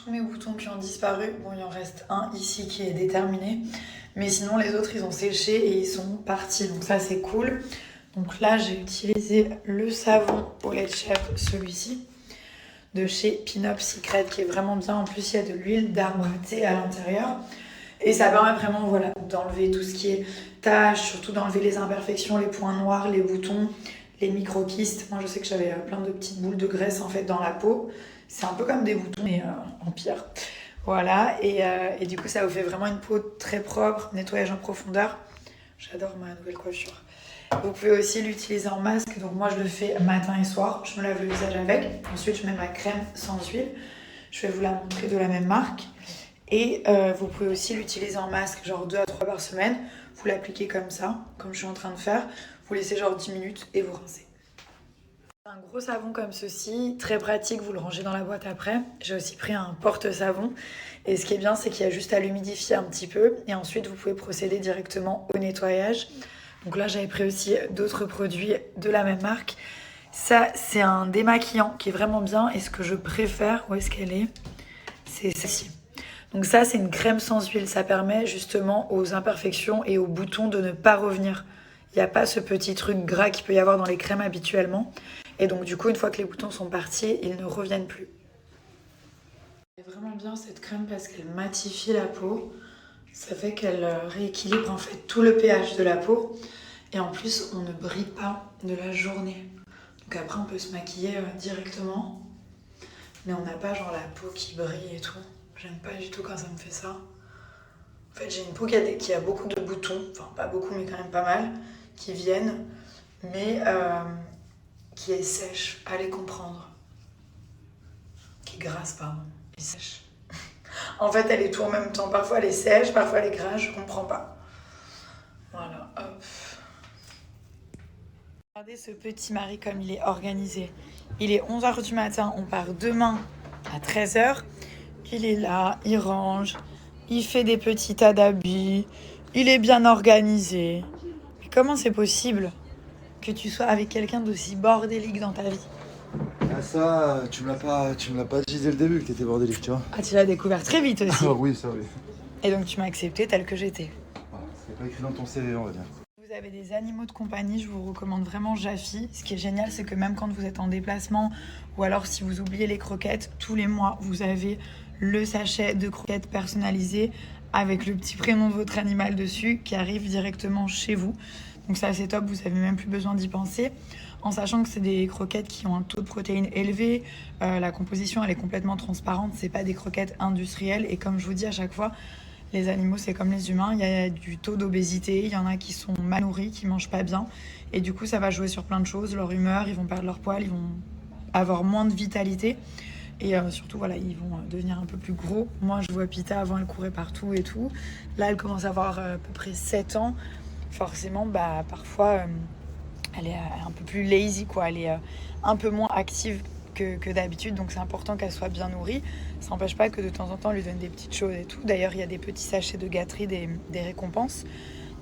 tous mes boutons qui ont disparu. Bon, il en reste un ici qui est déterminé. Mais sinon, les autres, ils ont séché et ils sont partis. Donc ça, c'est cool. Donc là, j'ai utilisé le savon au lait de chèvre, celui-ci, de chez Pin-Up Secret, qui est vraiment bien. En plus, il y a de l'huile d'arbre à thé à l'intérieur. Et ça permet vraiment voilà, d'enlever tout ce qui est taches, surtout d'enlever les imperfections, les points noirs, les boutons, les micro-kystes. Moi, je sais que j'avais plein de petites boules de graisse en fait dans la peau. C'est un peu comme des boutons, mais en pire. Voilà, et du coup, ça vous fait vraiment une peau très propre, nettoyage en profondeur. J'adore ma nouvelle coiffure. Vous pouvez aussi l'utiliser en masque. Donc moi, je le fais matin et soir. Je me lave le visage avec. Ensuite, je mets ma crème sans huile. Je vais vous la montrer de la même marque. Et vous pouvez aussi l'utiliser en masque, genre 2 à 3 par semaine. Vous l'appliquez comme ça, comme je suis en train de faire. Vous laissez genre 10 minutes et vous rincez. Un gros savon comme ceci, très pratique, vous le rangez dans la boîte après. J'ai aussi pris un porte-savon. Et ce qui est bien, c'est qu'il y a juste à l'humidifier un petit peu. Et ensuite, vous pouvez procéder directement au nettoyage. Donc là, j'avais pris aussi d'autres produits de la même marque. Ça, c'est un démaquillant qui est vraiment bien. Et ce que je préfère, où est-ce qu'elle est? C'est celle-ci. Donc ça, c'est une crème sans huile. Ça permet justement aux imperfections et aux boutons de ne pas revenir. Il n'y a pas ce petit truc gras qu'il peut y avoir dans les crèmes habituellement. Et donc du coup, une fois que les boutons sont partis, ils ne reviennent plus. C'est vraiment bien cette crème parce qu'elle matifie la peau. Ça fait qu'elle rééquilibre en fait tout le pH de la peau. Et en plus, on ne brille pas de la journée. Donc après, on peut se maquiller directement. Mais on n'a pas genre la peau qui brille et tout. J'aime pas du tout quand ça me fait ça. En fait, j'ai une peau qui a beaucoup de boutons. Enfin, pas beaucoup, mais quand même pas mal. Qui viennent. Mais qui est sèche. Allez comprendre. Qui est grasse, pardon. Et sèche. En fait, elle est tout en même temps. Parfois, elle est sèche, parfois, elle est grasse. Je comprends pas. Voilà, hop. Regardez ce petit mari comme il est organisé. Il est 11h du matin, on part demain à 13h. Il est là, il range, il fait des petits tas d'habits, il est bien organisé. Mais comment c'est possible que tu sois avec quelqu'un d'aussi bordélique dans ta vie? Ah ça, tu me l'as pas dit dès le début que t'étais bordélique, tu vois. Ah, tu l'as découvert très vite aussi. Ah oui, ça oui. Et donc tu m'as accepté tel que j'étais. Voilà, c'est pas écrit dans ton CV, on va dire. Vous avez des animaux de compagnie, je vous recommande vraiment Jaffy. Ce qui est génial, c'est que même quand vous êtes en déplacement ou alors si vous oubliez les croquettes, tous les mois, vous avez le sachet de croquettes personnalisées avec le petit prénom de votre animal dessus qui arrive directement chez vous. Donc ça, c'est top, vous n'avez même plus besoin d'y penser. En sachant que c'est des croquettes qui ont un taux de protéines élevé, la composition elle est complètement transparente, c'est pas des croquettes industrielles. Et comme je vous dis à chaque fois, les animaux, c'est comme les humains, il y a du taux d'obésité, il y en a qui sont mal nourris, qui mangent pas bien. Et du coup, ça va jouer sur plein de choses, leur humeur, ils vont perdre leur poil, ils vont avoir moins de vitalité. Et surtout, voilà, ils vont devenir un peu plus gros. Moi, je vois Pita, avant, elle courait partout et tout. Là, elle commence à avoir à peu près 7 ans. Forcément, bah, parfois, elle est un peu plus lazy, quoi. Elle est un peu moins active que d'habitude, donc c'est important qu'elle soit bien nourrie. Ça n'empêche pas que de temps en temps, on lui donne des petites choses et tout. D'ailleurs, il y a des petits sachets de gâterie, des récompenses.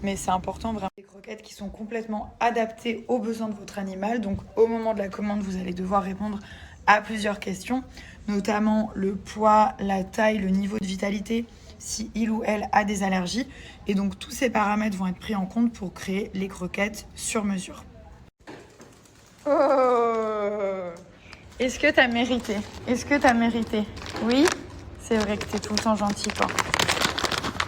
Mais c'est important vraiment. Des croquettes qui sont complètement adaptées aux besoins de votre animal. Donc, au moment de la commande, vous allez devoir répondre à plusieurs questions, notamment le poids, la taille, le niveau de vitalité, si il ou elle a des allergies. Et donc, tous ces paramètres vont être pris en compte pour créer les croquettes sur mesure. Oh! Est-ce que t'as mérité? Est-ce que t'as mérité? Oui? C'est vrai que t'es tout le temps gentil, toi.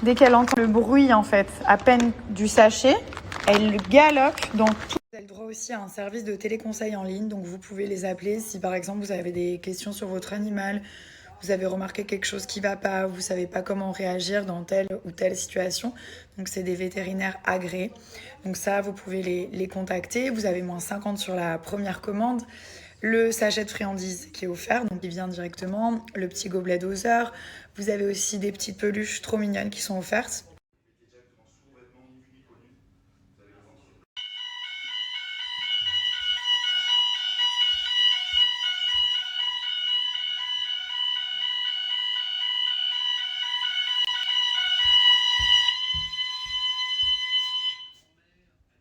Dès qu'elle entend le bruit, en fait, à peine du sachet, elle galope dans tout. Vous avez le droit aussi à un service de téléconseil en ligne, donc vous pouvez les appeler si, par exemple, vous avez des questions sur votre animal, vous avez remarqué quelque chose qui ne va pas, vous ne savez pas comment réagir dans telle ou telle situation. Donc, c'est des vétérinaires agréés. Donc ça, vous pouvez les contacter. Vous avez moins 50 sur la première commande. Le sachet de friandises qui est offert, donc il vient directement. Le petit gobelet doseur. Vous avez aussi des petites peluches trop mignonnes qui sont offertes.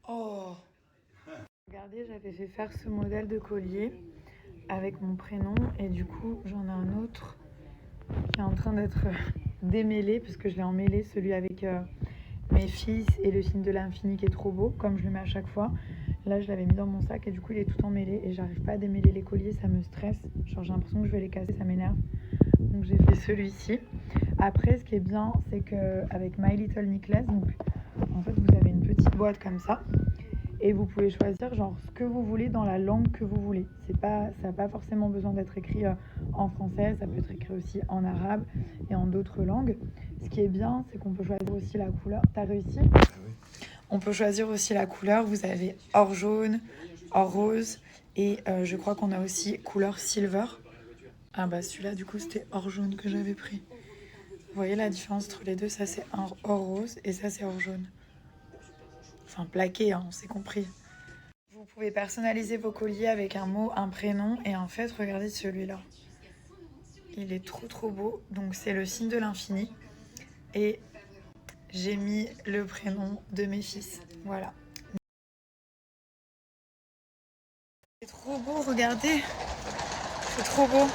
Oh! Regardez, j'avais fait faire ce modèle de collier avec mon prénom et du coup j'en ai un autre qui est en train d'être démêlé, parce que je l'ai emmêlé, celui avec mes fils et le signe de l'infini qui est trop beau, comme je le mets à chaque fois. Là, je l'avais mis dans mon sac et du coup, il est tout emmêlé et j'arrive pas à démêler les colliers, ça me stresse. Genre, j'ai l'impression que je vais les casser, ça m'énerve. Donc, j'ai fait celui-ci. Après, ce qui est bien, c'est qu'avec My Little Necklace, donc en fait, vous avez une petite boîte comme ça. Et vous pouvez choisir genre ce que vous voulez dans la langue que vous voulez. Ça n'a pas forcément besoin d'être écrit en français, ça peut être écrit aussi en arabe et en d'autres langues. Ce qui est bien, c'est qu'on peut choisir aussi la couleur. T'as réussi ? On peut choisir aussi la couleur. Vous avez or jaune, or rose et je crois qu'on a aussi couleur silver. Ah bah celui-là du coup c'était or jaune que j'avais pris. Vous voyez la différence entre les deux, ça c'est un or rose et ça c'est or jaune. Enfin plaqué, hein, on s'est compris. Vous pouvez personnaliser vos colliers avec un mot, un prénom et en fait regardez celui-là. Il est trop beau, donc c'est le signe de l'infini et j'ai mis le prénom de mes fils, voilà. C'est trop beau, regardez, c'est trop beau.